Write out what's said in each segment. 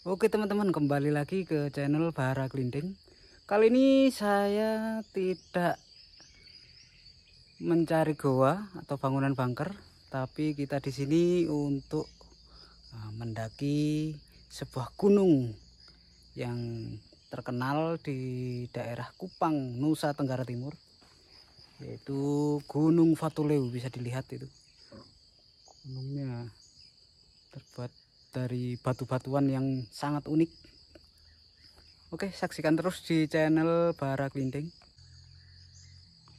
Oke teman-teman, kembali lagi ke channel Bahara Glinding. Kali ini saya tidak mencari goa atau bangunan bunker, tapi kita di sini untuk mendaki sebuah gunung yang terkenal di daerah Kupang, Nusa Tenggara Timur, yaitu Gunung Fatuleu. Bisa dilihat itu gunungnya terbuat dari batu-batuan yang sangat unik. Oke, saksikan terus di channel Bahara Glinding.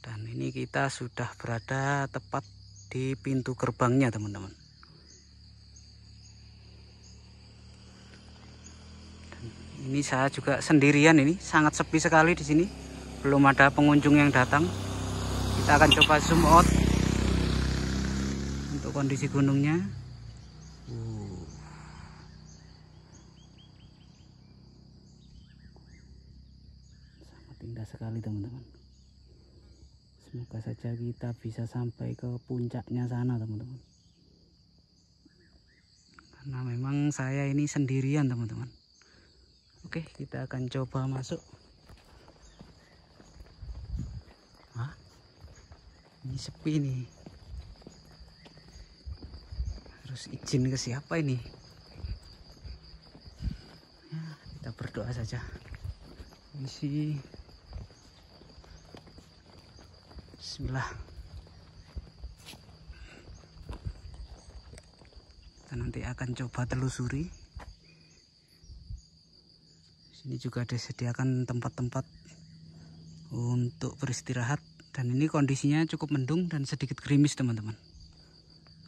Dan ini kita sudah berada tepat di pintu gerbangnya, teman-teman. Ini saya juga sendirian, ini sangat sepi sekali di sini. Belum ada pengunjung yang datang. Kita akan coba zoom out untuk kondisi gunungnya. Sangat indah sekali, teman-teman. Semoga saja kita bisa sampai ke puncaknya sana, teman-teman. Karena memang saya ini sendirian, teman-teman. Oke, kita akan coba masuk. Hah? Ini sepi nih. Harus izin ke siapa ini? Ya, kita berdoa saja. Isi. Bismillah. Kita nanti akan coba telusuri. Sini juga disediakan tempat-tempat untuk beristirahat, dan ini kondisinya cukup mendung dan sedikit gerimis, teman-teman.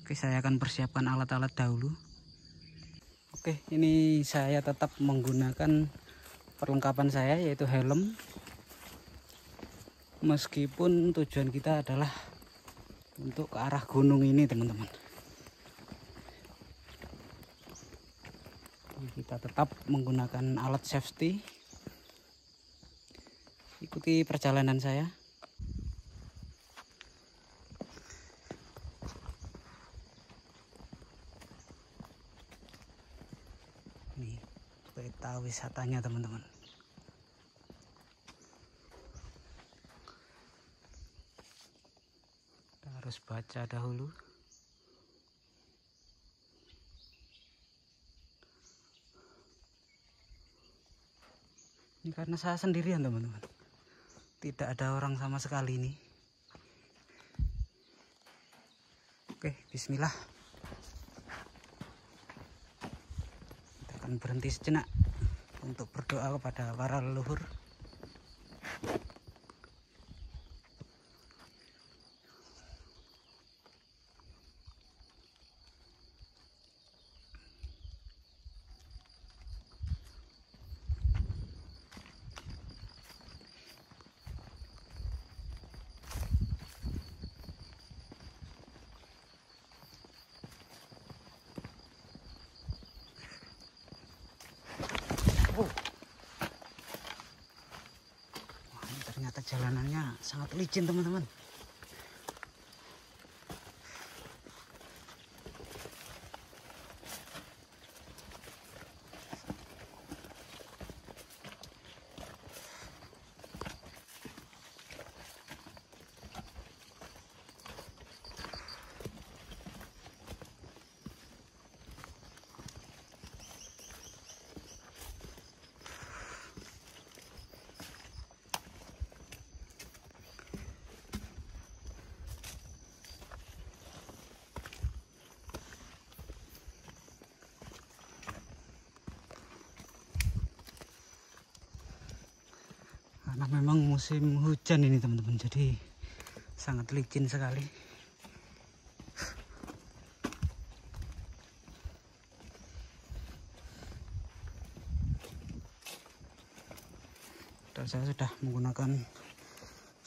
Oke, saya akan persiapkan alat-alat dahulu. Oke, ini saya tetap menggunakan perlengkapan saya, yaitu helm. Meskipun tujuan kita adalah untuk ke arah gunung ini, teman-teman. Kita tetap menggunakan alat safety. Ikuti perjalanan saya. Ini peta wisatanya, teman-teman. Kita harus baca dahulu. Ini karena saya sendirian, teman-teman. Tidak ada orang sama sekali ini. Oke, bismillah. Kita akan berhenti sejenak untuk berdoa kepada para leluhur. Wah, ini ternyata jalanannya sangat licin, teman-teman. Karena memang musim hujan ini, teman-teman, jadi sangat licin sekali. Dan saya sudah menggunakan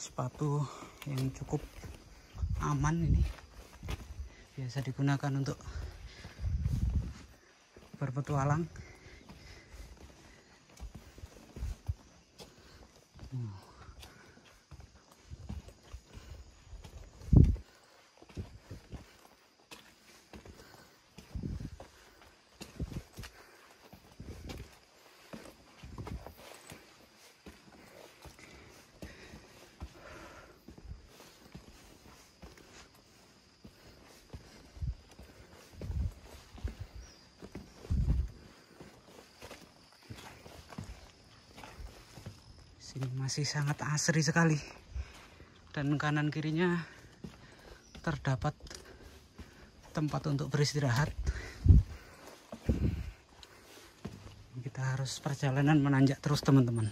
sepatu yang cukup aman ini. Biasa digunakan untuk berpetualang. Sini masih sangat asri sekali. Dan kanan kirinya terdapat tempat untuk beristirahat. Kita harus perjalanan menanjak terus teman-teman.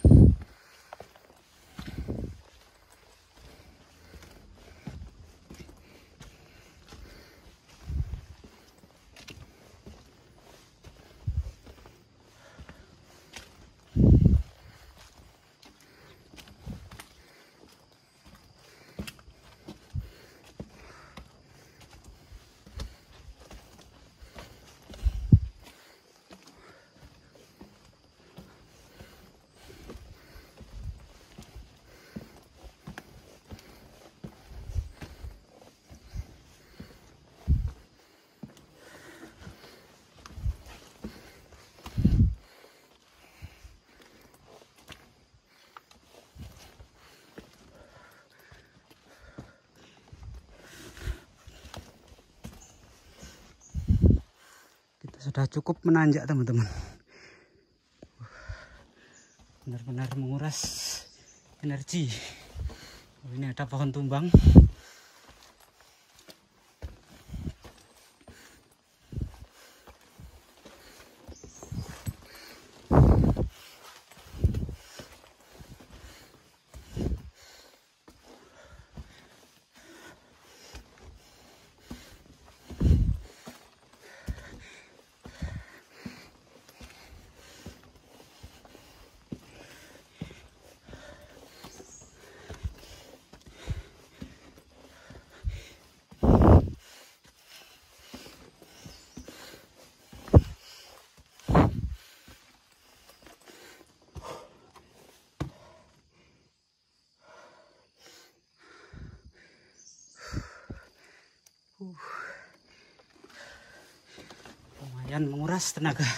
Sudah cukup menanjak teman-teman. Benar-benar menguras energi. Oh, ini ada pohon tumbang. Lumayan menguras tenaga.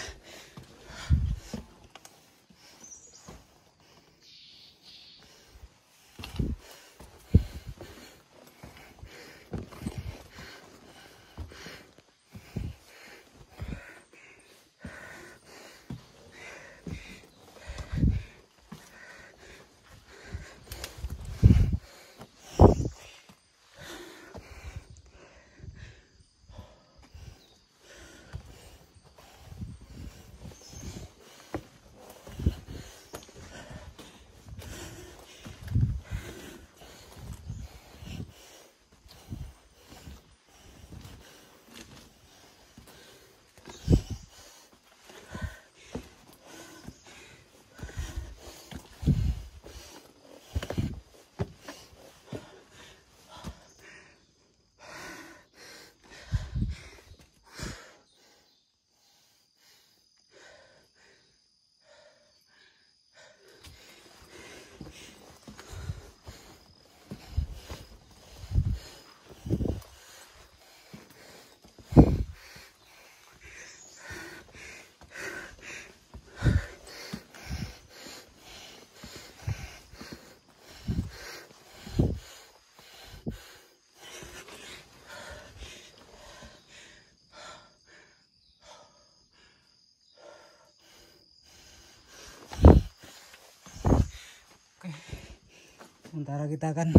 Sementara kita akan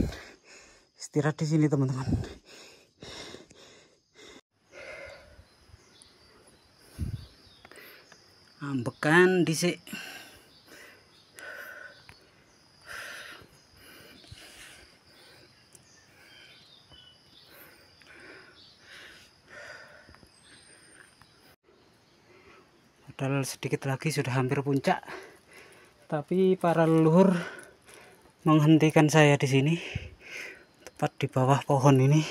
istirahat di sini teman-teman. Ambekan dhisik. Padahal sedikit lagi sudah hampir puncak. Tapi para leluhur menghentikan saya di sini, tepat di bawah pohon ini.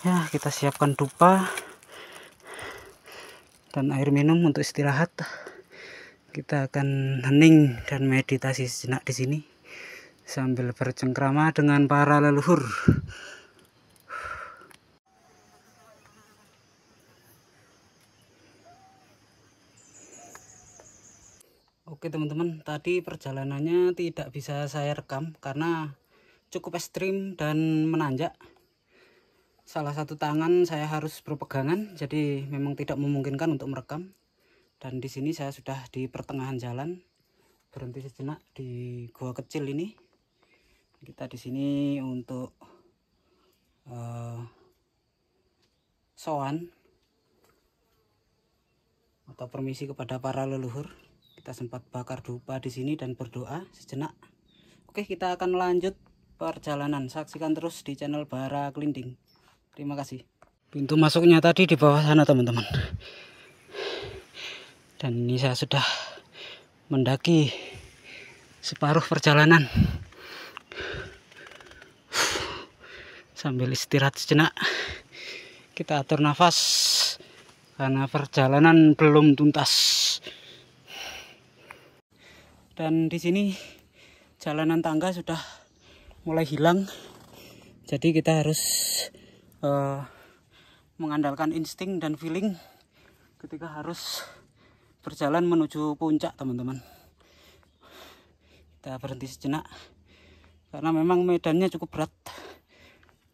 Ya, kita siapkan dupa dan air minum untuk istirahat. Kita akan hening dan meditasi sejenak di sini sambil bercengkrama dengan para leluhur. Oke teman-teman, tadi perjalanannya tidak bisa saya rekam karena cukup ekstrim dan menanjak. Salah satu tangan saya harus berpegangan, jadi memang tidak memungkinkan untuk merekam. Dan di sini saya sudah di pertengahan jalan, berhenti sejenak di gua kecil ini. Kita di sini untuk sowan atau permisi kepada para leluhur. Kita sempat bakar dupa di sini dan berdoa sejenak. Oke, kita akan lanjut perjalanan. Saksikan terus di channel Bara Klinding. Terima kasih. Pintu masuknya tadi di bawah sana, teman-teman. Dan ini saya sudah mendaki separuh perjalanan. Sambil istirahat sejenak, kita atur nafas karena perjalanan belum tuntas. Dan di sini jalanan tangga sudah mulai hilang, jadi kita harus mengandalkan insting dan feeling ketika harus berjalan menuju puncak, teman-teman. Kita berhenti sejenak karena memang medannya cukup berat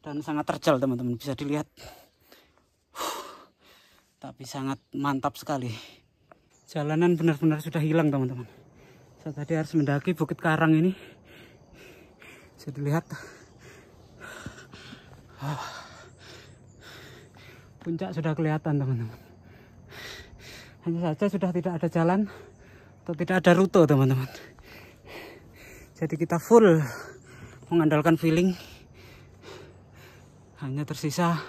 dan sangat terjal, teman-teman, bisa dilihat. Tapi sangat mantap sekali. Jalanan benar-benar sudah hilang, teman-teman. Saya tadi harus mendaki Bukit Karang ini. Bisa dilihat. Puncak sudah kelihatan, teman-teman. Hanya saja sudah tidak ada jalan atau tidak ada rute, teman-teman. Jadi kita full mengandalkan feeling. Hanya tersisa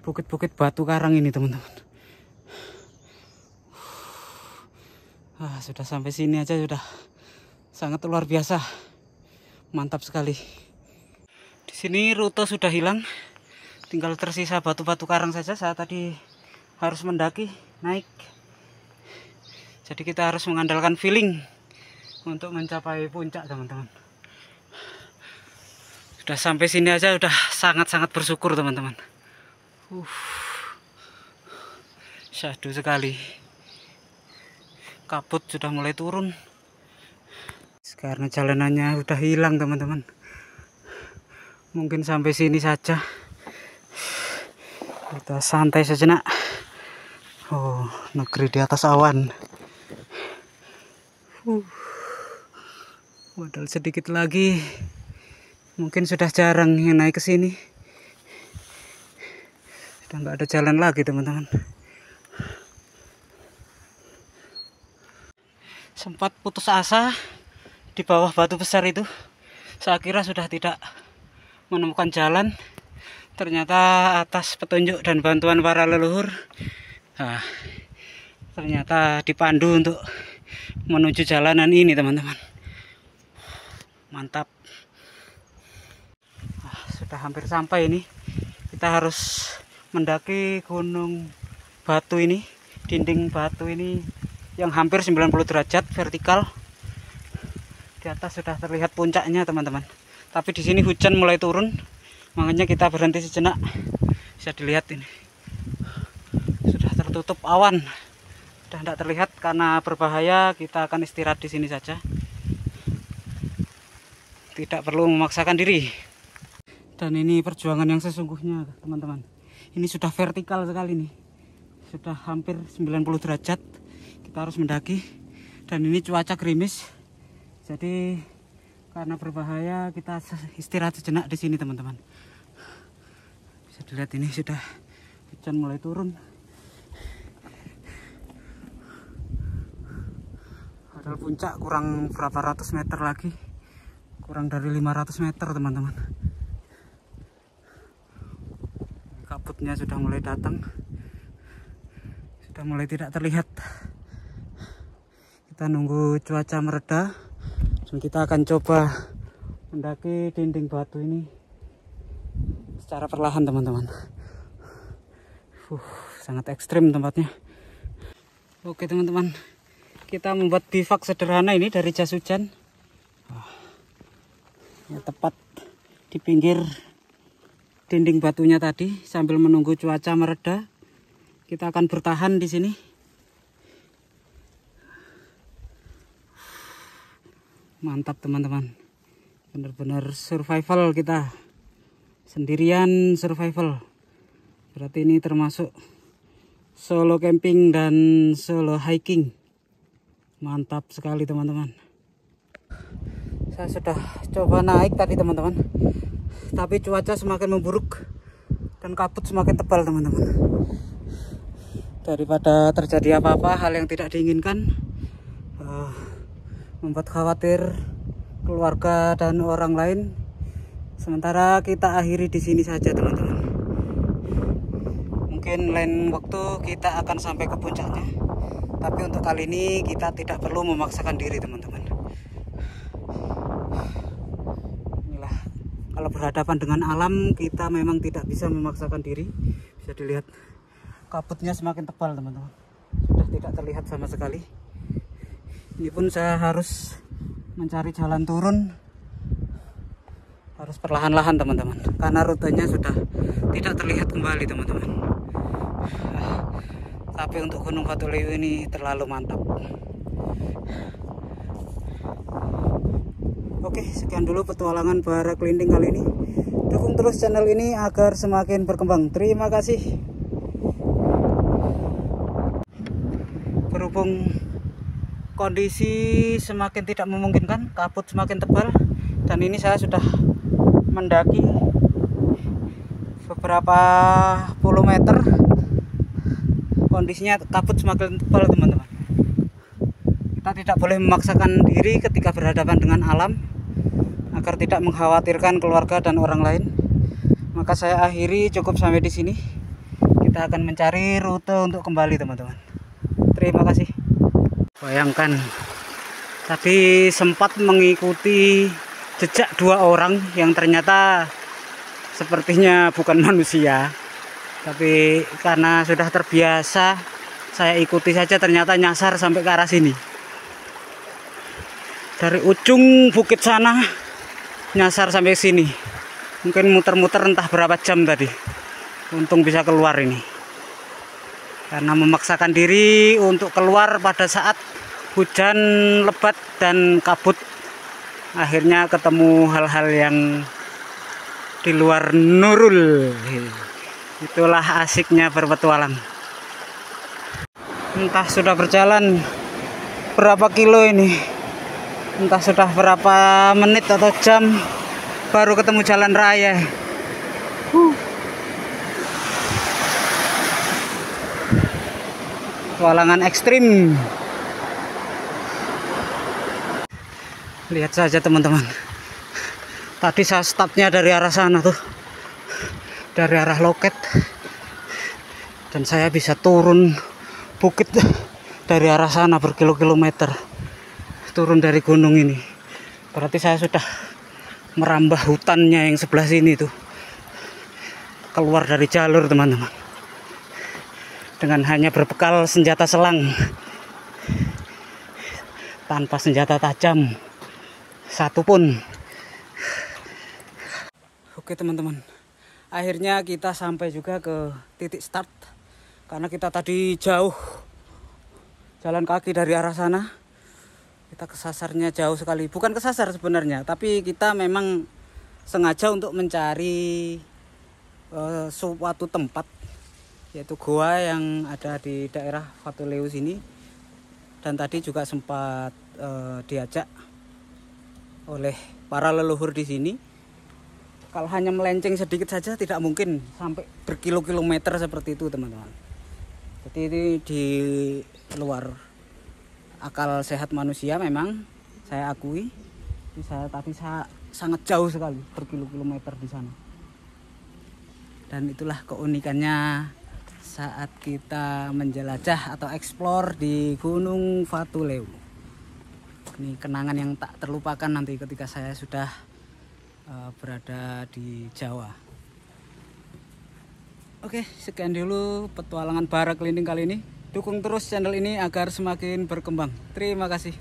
bukit-bukit batu karang ini, teman-teman. Sudah sampai sini aja sudah sangat luar biasa. Mantap sekali. Di sini rute sudah hilang. Tinggal tersisa batu-batu karang saja. Saya tadi harus mendaki, naik. Jadi kita harus mengandalkan feeling untuk mencapai puncak, teman-teman. Sudah sampai sini aja udah sangat-sangat bersyukur, teman-teman. Syahdu sekali. Kabut sudah mulai turun. Karena jalanannya udah hilang, teman-teman. Mungkin sampai sini saja. Kita santai sejenak. Negeri di atas awan. Modal sedikit lagi. Mungkin sudah jarang yang naik ke sini. Sudah nggak ada jalan lagi, teman-teman. Sempat putus asa di bawah batu besar itu. Saya kira sudah tidak menemukan jalan. Ternyata atas petunjuk dan bantuan para leluhur, ternyata dipandu untuk menuju jalanan ini, teman-teman. Mantap. Sudah hampir sampai ini. Kita harus mendaki gunung batu ini, dinding batu ini yang hampir 90 derajat vertikal. Di atas sudah terlihat puncaknya, teman-teman. Tapi di sini hujan mulai turun, makanya kita berhenti sejenak. Bisa dilihat ini. Sudah tertutup awan. Sudah tidak terlihat karena berbahaya, kita akan istirahat di sini saja. Tidak perlu memaksakan diri. Dan ini perjuangan yang sesungguhnya, teman-teman. Ini sudah vertikal sekali nih. Sudah hampir 90 derajat. Kita harus mendaki. Dan ini cuaca gerimis. Jadi karena berbahaya kita istirahat sejenak di sini, teman-teman. Bisa dilihat ini sudah hujan mulai turun. Padahal puncak kurang berapa ratus meter lagi. Kurang dari 500 meter, teman-teman. Kabutnya sudah mulai datang. Sudah mulai tidak terlihat. Kita nunggu cuaca mereda. Dan kita akan coba mendaki dinding batu ini secara perlahan, teman-teman. Sangat ekstrim tempatnya. Oke, teman-teman. Kita membuat bivak sederhana ini dari jas hujan. Ya, tepat di pinggir dinding batunya tadi, sambil menunggu cuaca mereda. Kita akan bertahan di sini. Mantap, teman-teman. Benar-benar survival kita. Sendirian survival. Berarti ini termasuk solo camping dan solo hiking. Mantap sekali, teman-teman. Saya sudah coba naik tadi teman-teman, tapi cuaca semakin memburuk dan kabut semakin tebal teman-teman. Daripada terjadi apa-apa hal yang tidak diinginkan, membuat khawatir keluarga dan orang lain, sementara kita akhiri di sini saja teman-teman. Mungkin lain waktu kita akan sampai ke puncaknya, tapi untuk kali ini kita tidak perlu memaksakan diri teman-teman. Inilah, kalau berhadapan dengan alam kita memang tidak bisa memaksakan diri. Bisa dilihat kabutnya semakin tebal teman-teman, sudah tidak terlihat sama sekali. Ini pun saya harus mencari jalan turun, harus perlahan-lahan teman-teman, karena rutenya sudah tidak terlihat kembali teman-teman. Tapi untuk Gunung Fatuleu ini terlalu mantap. Oke, sekian dulu petualangan bara kelinding kali ini. Dukung terus channel ini agar semakin berkembang. Terima kasih. Berhubung kondisi semakin tidak memungkinkan, kabut semakin tebal, dan ini saya sudah mendaki beberapa puluh meter. Kondisinya kabut semakin tebal teman-teman. Kita tidak boleh memaksakan diri ketika berhadapan dengan alam, agar tidak mengkhawatirkan keluarga dan orang lain. Maka saya akhiri cukup sampai di sini. Kita akan mencari rute untuk kembali teman-teman. Terima kasih. Bayangkan, tadi sempat mengikuti jejak dua orang yang ternyata sepertinya bukan manusia. Tapi karena sudah terbiasa, saya ikuti saja, ternyata nyasar sampai ke arah sini. Dari ujung bukit sana, nyasar sampai sini. Mungkin muter-muter entah berapa jam tadi. Untung bisa keluar ini. Karena memaksakan diri untuk keluar pada saat hujan lebat dan kabut, akhirnya ketemu hal-hal yang di luar nurul. Itulah asiknya berpetualang. Entah sudah berjalan berapa kilo ini, entah sudah berapa menit atau jam baru ketemu jalan raya. Petualangan ekstrim. Lihat saja teman-teman, tadi saya startnya dari arah sana tuh, dari arah loket, dan saya bisa turun bukit dari arah sana berkilo-kilometer, turun dari gunung ini. Berarti saya sudah merambah hutannya yang sebelah sini tuh, keluar dari jalur teman-teman, dengan hanya berbekal senjata selang, tanpa senjata tajam satupun. Oke teman-teman, akhirnya kita sampai juga ke titik start, karena kita tadi jauh jalan kaki dari arah sana. Kita kesasarnya jauh sekali, bukan kesasar sebenarnya, tapi kita memang sengaja untuk mencari suatu tempat, yaitu goa yang ada di daerah Fatuleu sini. Dan tadi juga sempat diajak oleh para leluhur di sini. Kalau hanya melenceng sedikit saja tidak mungkin sampai berkilo-kilometer seperti itu teman-teman. Jadi ini di luar akal sehat manusia memang, saya akui. Saya tadi sangat jauh sekali, berkilo-kilometer di sana. Dan itulah keunikannya saat kita menjelajah atau eksplor di Gunung Fatuleu. Ini kenangan yang tak terlupakan nanti ketika saya sudah berada di Jawa. Oke, sekian dulu petualangan bara kelinding kali ini. Dukung terus channel ini agar semakin berkembang. Terima kasih.